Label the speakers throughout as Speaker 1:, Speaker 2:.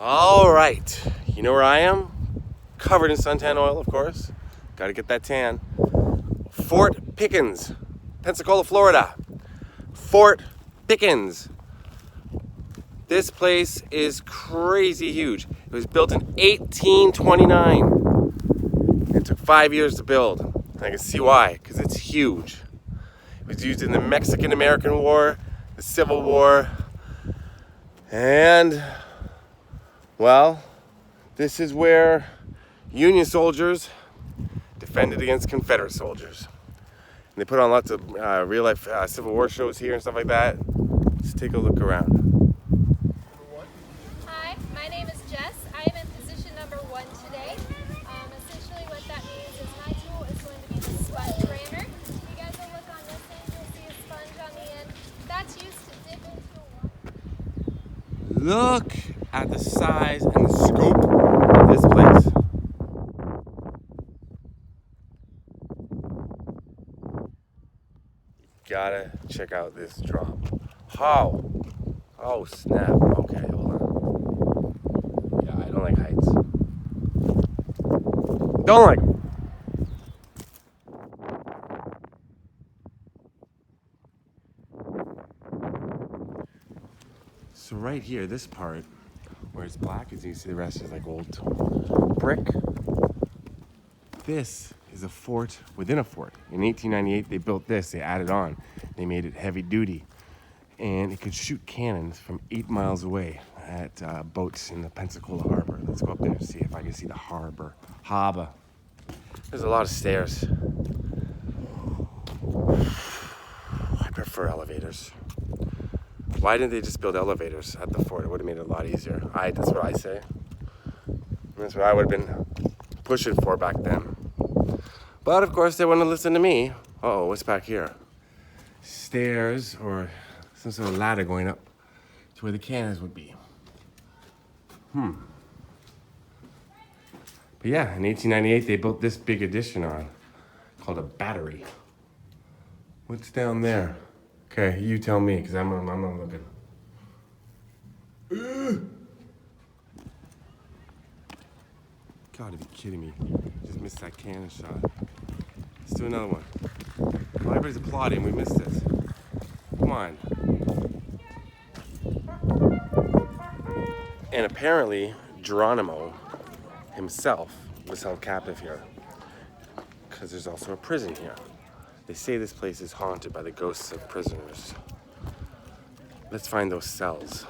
Speaker 1: All right, you know where I am? Covered in suntan oil, of course. Got to get that tan. Fort Pickens, Pensacola, Florida. Fort Pickens. This place is crazy huge. It was built in 1829. It took 5 years to build. And I can see why, because it's huge. It was used in the Mexican-American War, the Civil War, and, well, this is where Union soldiers defended against Confederate soldiers. And they put on lots of real-life Civil War shows here and stuff like that. Let's take a look around.
Speaker 2: Hi, my name is Jess. I am in position number 1 today. Essentially what that means is my tool is going to be the sponge rammer. You guys will look on this end, you'll see a sponge on the end. That's used to dip into a water.
Speaker 1: Look at the size and the scope of this place. Gotta check out this drop. How? Oh snap. Okay, hold on. Yeah, I don't like heights. Don't like them. So right here, this part where it's black, as you can see, the rest is like old brick. This is a fort within a fort. In 1898, they built this. They added on. They made it heavy duty, and it could shoot cannons from 8 miles away at boats in the Pensacola Harbor. Let's go up there and see if I can see the harbor. There's a lot of stairs. I prefer elevators. Why didn't they just build elevators at the fort? It would have made it a lot easier. That's what I say. That's what I would have been pushing for back then. But of course they wouldn't listen to me. Uh-oh, what's back here? Stairs or some sort of ladder going up to where the cannons would be. But yeah, in 1898 they built this big addition on called a battery. What's down there? Okay, you tell me, because I'm not looking. Gotta be kidding me. Just missed that cannon shot. Let's do another one. Oh, everybody's applauding. We missed this. Come on. And apparently, Geronimo himself was held captive here, because there's also a prison here. They say this place is haunted by the ghosts of prisoners. Let's find those cells.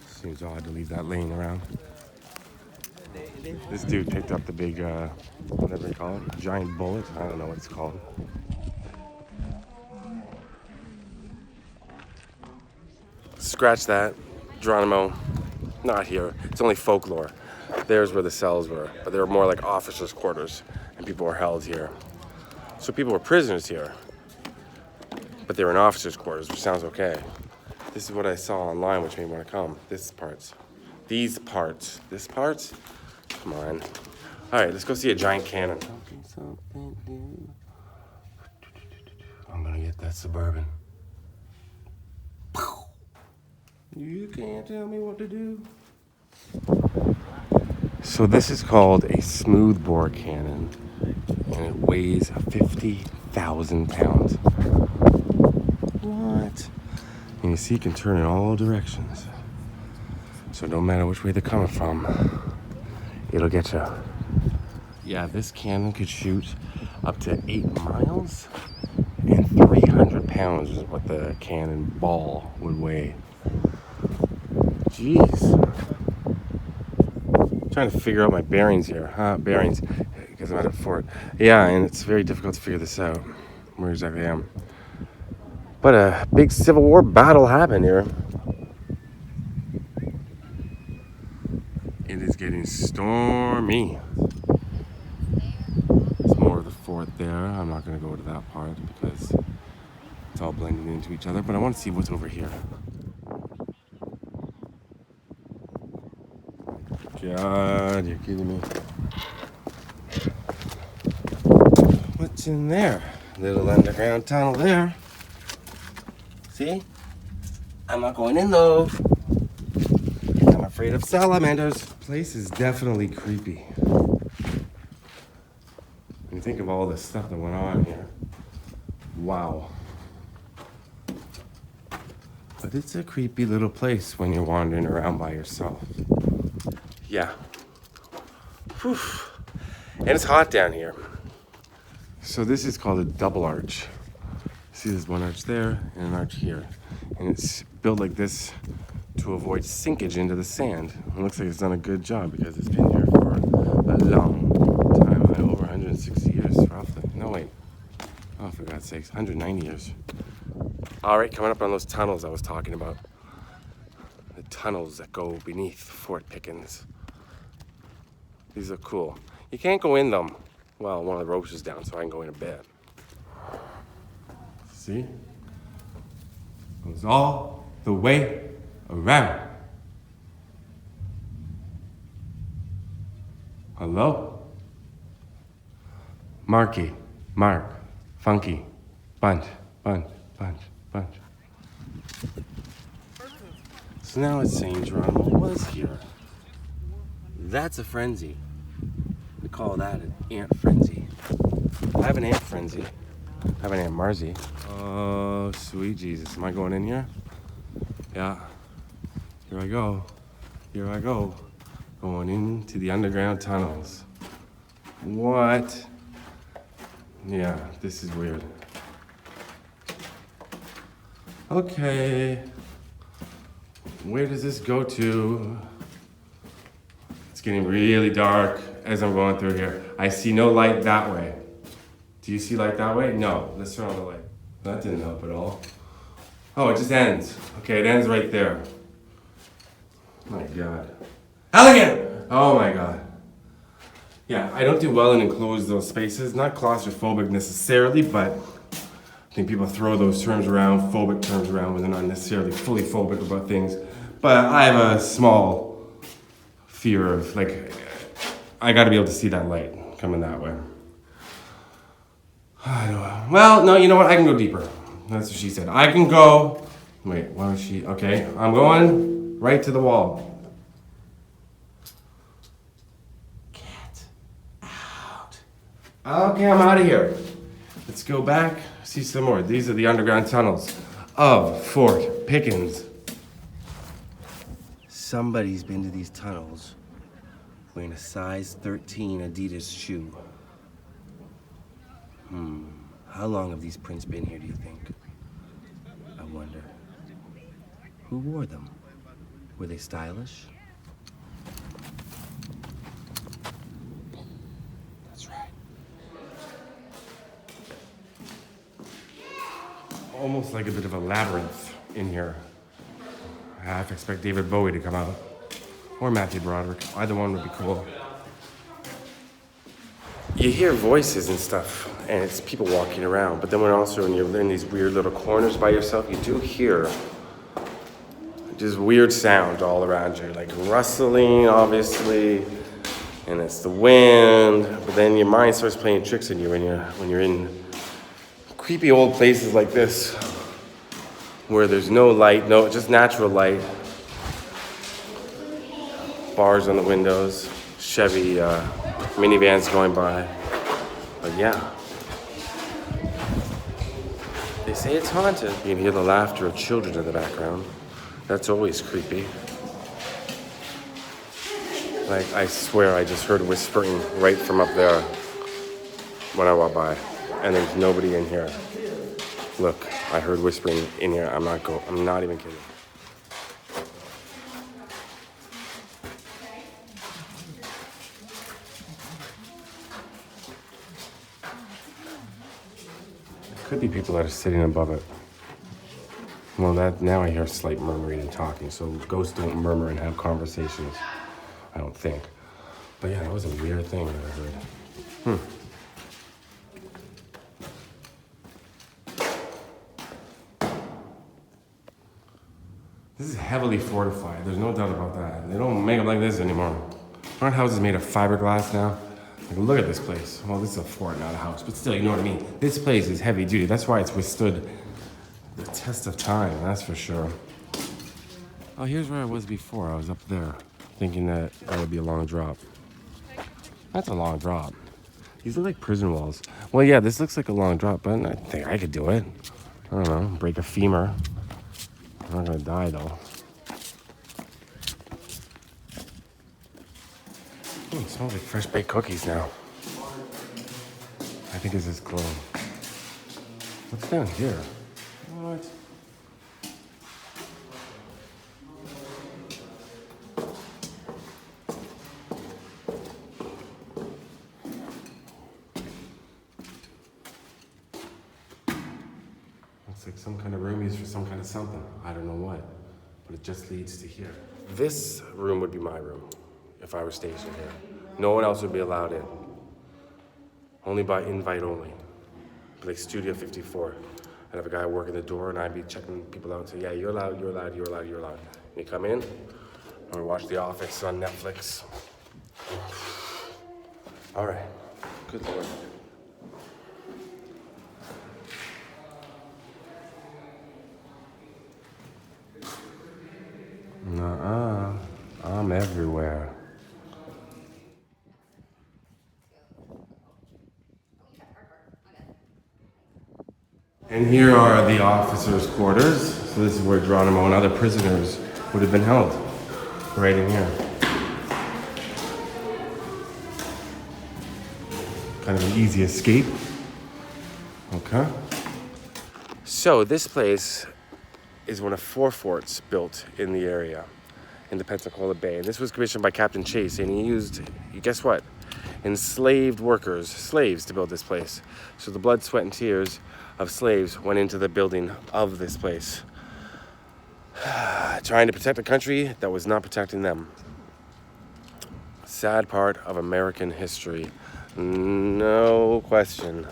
Speaker 1: Seems odd to leave that laying around. This dude picked up the big, whatever they call it, giant bullet. I don't know what it's called. Scratch that. Geronimo, not here. It's only folklore. There's where the cells were, but they were more like officers' quarters, and people were held here. So people were prisoners here, but they were in officers' quarters, which sounds okay. This is what I saw online, which made me want to come. These parts. This part? Come on. All right, let's go see a giant cannon. I'm gonna get that Suburban. You can't tell me what to do. So this is called a smoothbore cannon, and it weighs 50,000 pounds. What? And you see, you can turn in all directions. So no matter which way they're coming from, it'll get you. Yeah, this cannon could shoot up to 8 miles, and 300 pounds is what the cannon ball would weigh. Jeez. I'm trying to figure out my bearings here. Bearings, because I'm at a fort. Yeah, and it's very difficult to figure this out, where exactly I am. But a big Civil War battle happened here. It is getting stormy. There's more of the fort there. I'm not going to go to that part because it's all blending into each other. But I want to see what's over here. God, you're kidding me. What's in there? Little underground tunnel there. See? I'm not going in though. I'm afraid of salamanders. This place is definitely creepy. When you think of all the stuff that went on here. Wow. But it's a creepy little place when you're wandering around by yourself. Yeah. Whew. And it's hot down here. So this is called a double arch. See, there's one arch there and an arch here. And it's built like this to avoid sinkage into the sand. It looks like it's done a good job because it's been here for a long time, over 160 years roughly. No, wait. Oh, for God's sakes, 190 years. All right, coming up on those tunnels I was talking about. The tunnels that go beneath Fort Pickens. These are cool. You can't go in them. Well, one of the ropes is down, so I can go in a bit. See? Goes all the way around. Hello? Marky, Mark, Funky, Bunch. So now it's saying Geronimo was here. That's a frenzy. We call that an ant frenzy. I have an ant frenzy. I have an Aunt Marzi. Oh, sweet Jesus. Am I going in here? Yeah. Here I go. Here I go. Going into the underground tunnels. What? Yeah, this is weird. Okay. Where does this go to? It's getting really dark as I'm going through here. I see no light that way. Do you see light that way? No. Let's turn on the light. That didn't help at all. Oh, it just ends. Okay, it ends right there. My God. Elegant! Oh my God. Yeah, I don't do well in enclosed those spaces. Not claustrophobic necessarily, but I think people throw those terms around, phobic terms around, when they're not necessarily fully phobic about things. But I have a small fear of, like, I gotta be able to see that light coming that way. I don't know. Well, no, you know what? I can go deeper. That's what she said. I can go. Wait, why was she? Okay, I'm going right to the wall. Get out. Okay, I'm out of here. Let's go back, see some more. These are the underground tunnels of Fort Pickens. Somebody's been to these tunnels wearing a size 13 Adidas shoe. How long have these prints been here, do you think? I wonder. Who wore them? Were they stylish? That's right. Almost like a bit of a labyrinth in here. I half expect David Bowie to come out. Or Matthew Broderick. Either one would be cool. You hear voices and stuff, and it's people walking around. But then when you're in these weird little corners by yourself, you do hear just weird sound all around you, like rustling, obviously, and it's the wind. But then your mind starts playing tricks on you when you're in creepy old places like this, where there's no light, just natural light. Bars on the windows, Chevy minivans going by. But yeah, they say it's haunted. You can hear the laughter of children in the background. That's always creepy. Like, I swear I just heard whispering right from up there when I walked by. And there's nobody in here. Look, I heard whispering in here. I'm not even kidding. Could be people that are sitting above it. Well, now I hear slight murmuring and talking, so ghosts don't murmur and have conversations, I don't think. But yeah, that was a weird thing that I heard. This is heavily fortified, there's no doubt about that. They don't make them like this anymore. Aren't houses made of fiberglass now? Like, look at this place. Well, this is a fort, not a house, but still, you know what I mean. This place is heavy duty. That's why it's withstood the test of time, that's for sure. Oh, here's where I was before. I was up there, thinking that would be a long drop. That's a long drop. These look like prison walls. Well, yeah, this looks like a long drop, but I think I could do it. I don't know, break a femur. I'm not gonna die, though. Ooh, it smells like fresh baked cookies now. I think it's this glow. What's down here? What? Looks like some kind of room used for some kind of something. I don't know what, but it just leads to here. This room would be my room if I were stationed here. No one else would be allowed in. Only by invite only. Like Studio 54. I'd have a guy working the door and I'd be checking people out and say, yeah, you're allowed, you're allowed, you're allowed, you're allowed. And you come in, and we watch The Office on Netflix. All right, good Lord. Nuh-uh, I'm everywhere. And here are the officers' quarters. So this is where Geronimo and other prisoners would have been held. Right in here. Kind of an easy escape. Okay. So this place is one of 4 forts built in the area, in the Pensacola Bay. And this was commissioned by Captain Chase, and he used, guess what? Enslaved workers, slaves, to build this place. So the blood, sweat, and tears of slaves went into the building of this place. Trying to protect a country that was not protecting them. Sad part of American history. No question.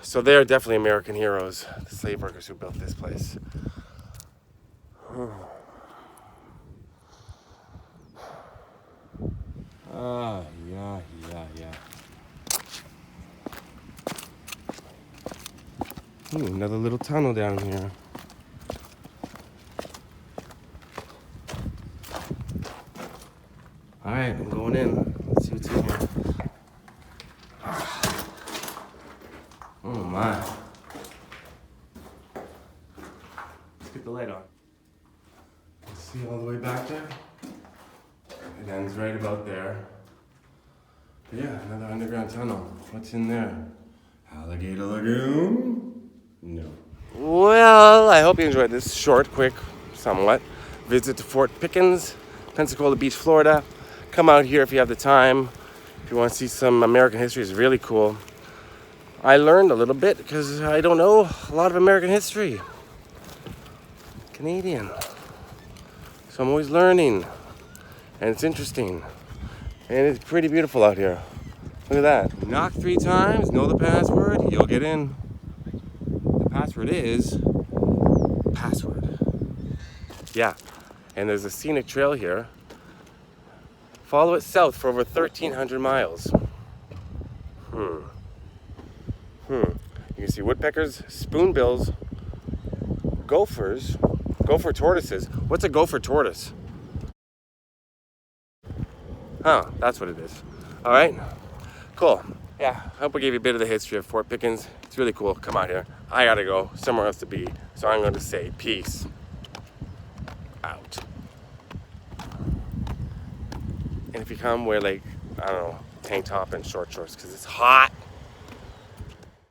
Speaker 1: So they're definitely American heroes, the slave workers who built this place. Yeah. Ooh, another little tunnel down here. All right, I'm going in. Let's see what's in here. Oh my. Let's get the light on. See all the way back there? It ends right about there. Yeah, another underground tunnel. What's in there? Alligator Lagoon? No. Well, I hope you enjoyed this short, quick, somewhat visit to Fort Pickens, Pensacola Beach, Florida. Come out here if you have the time. If you want to see some American history, it's really cool. I learned a little bit because I don't know a lot of American history. Canadian. So I'm always learning. And it's interesting. And it's pretty beautiful out here. Look at that. Knock 3 times, know the password, you'll get in. The password is password. Yeah. And there's a scenic trail here. Follow it south for over 1,300 miles. You can see woodpeckers, spoonbills, gophers, gopher tortoises. What's a gopher tortoise? Huh, that's what it is. All right, cool. Yeah, I hope I gave you a bit of the history of Fort Pickens. It's really cool. Come out here. I gotta go somewhere else to be. So I'm going to say peace out. And if you come, wear like, I don't know, tank top and short shorts because it's hot.